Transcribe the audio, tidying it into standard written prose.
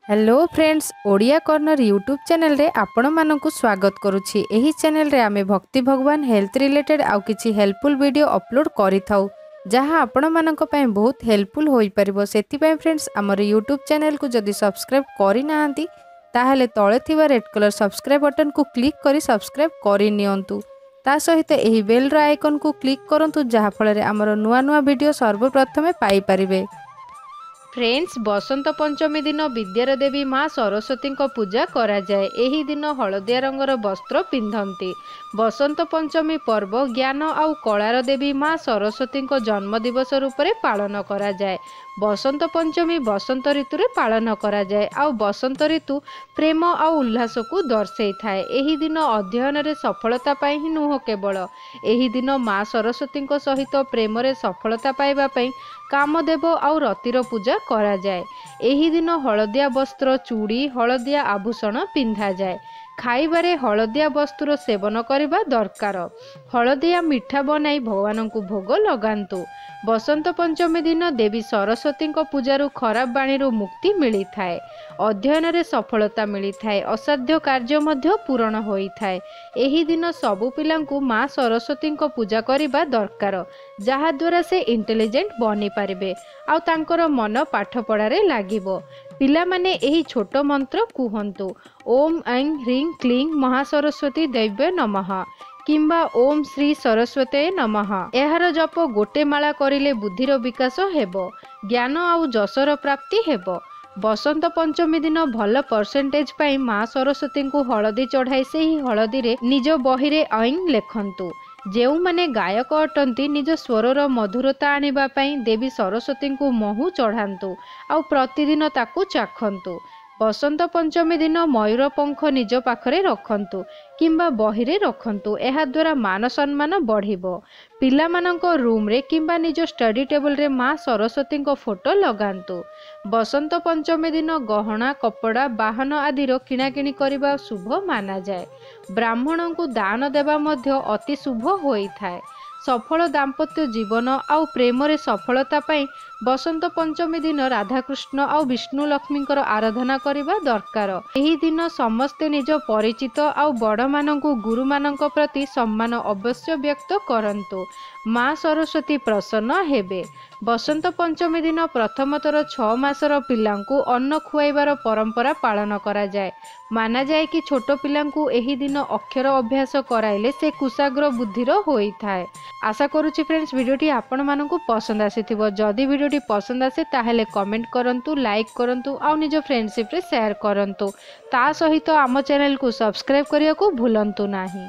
Hello friends, Odia corner YouTube channel रे आपण मानकु स्वागत करुछि। एही चैनल रे आमे भक्ति भगवान हेल्थ रिलेटेड आउ किछि हेल्पफुल वीडियो अपलोड करि थाउ जहां आपण मानक पय बहुत हेल्पफुल होई परिबो। सेति पय फ्रेंड्स हमर यूट्यूब चैनल को जदि सब्सक्राइब करि नाहंती ताहेले तळे थिबा रेड कलर सब्सक्राइब बटन को क्लिक करी सब्सक्राइब करि नियंतु। ता सहित एही बेल रो आइकन को क्लिक करंतु जहां फल रे हमर नुवा नुवा वीडियो सर्वप्रथमे पाई परिबे। फ्रेंड्स, बसंत पंचमी दिन विद्यार देवी माँ सरस्वती को पूजा करा जाए। एही दिन हलदिया रंगर वस्त्र पिंधती। बसंत पंचमी पर्व ज्ञान आउ कलार देवी माँ सरस्वती को जन्म दिवस रूप में पालन करा जाए। बसंत पंचमी बसंत ऋतु रे पालन करा जाए। आउ बसंत ऋतु प्रेम आउ उल्लास को दर्शाई थाए। एही दिन अध्ययन रे सफलता पाई ही नुह केवल एही दिन माँ सरस्वती सहित प्रेम रे सफलता पाइबा पई कामदेव आउ रतिर पूजा करा जाए। एही दिन हलदिया वस्त्र चूड़ी हलदिया आभूषण पिंधा जाए। खाइबारे हलदिया वस्तुर सेवन करबा दरकार। हलदिया मिठा बनाई भगवान को भोग लगांतु। बसंत पंचमी दिन देवी सरस्वती पूजारू खराब बाणी मुक्ति मिली थाए। अध्ययन रे सफलता मिली थाए। असाध्य कार्य मध्य पूरण होई थाए। एही दिन सबु पिलांकु माँ सरस्वती पूजा करबा दरकार जहा द्वारा से इंटेलिजेंट बनी पारिबे आउ तांकर मन पाठ पढ़ारे लागिबो। पिला माने एही छोट मंत्र कुहंतु ओम ऐं ह्रीं क्लीं महासरस्वती दैव्य नमः किंबा ओम श्री सरस्वती नमः। एहार जप गोटे माला करिले बुद्धिर विकास हेबो, ज्ञान आउ जसर प्राप्ति हेबो। बसंत पंचमी दिन भल परसेंटेज पाई माँ सरस्वती को हलदी चढ़ाई से ही हलदी रे निज बही रे ऐं लेखंतु। जेउ माने गायक अटंती निज स्वरर मधुरता आनिबा पई देवी सरस्वती को महू चढ़ांतु आउ प्रतिदिन ताकू चाखंतु। बसंत पंचमी दिन मयूर पंख निज पाखरे रखंतु किंबा बहिरे रखंतु। एहा द्वारा मान सम्मान बढ़िबो। पिला मानंको रूम रे किंबा निज स्टडी टेबल रे माँ सरस्वती को फोटो लगांतु। बसंत पंचमी दिन गहना कपड़ा बाहन आदि किणाकिणी करबा शुभ माना जाए। ब्राह्मण को दान देवा मध्य अति शुभ होई थाए। सफल दाम्पत्य जीवन आउ प्रेम रे सफलता पाई बसंत पंचमी दिन राधाकृष्ण आउ विष्णु लक्ष्मी आराधना करबा दरकार। एही दिन समस्ते निज परिचित आउ बड़ मानंकु गुरु मानंक प्रति सम्मान अवश्य व्यक्त करंतु। माँ सरस्वती प्रसन्न हेबे। बसंत पंचमी दिन प्रथम थर 6 मासर पिलांकु अन्न खुआइबार परंपरा पालन करा जाए। माना जाए कि छोट पिलांकु एही दिन अक्षर अभ्यास कराइले से कुशाग्र बुद्धिर होई थाए। आशा करूची फ्रेंड्स वीडियोटी आपण मानकु पसंद आसीथिबो। जदि वीडियोटी पसंद आसे ताहेले कमेंट करंतु, लाइक करंतु आउ निज फ्रेंडशिप रे शेयर करंतु। ता सहित आम चैनल को सब्सक्राइब करिया को भूलंतु नाही।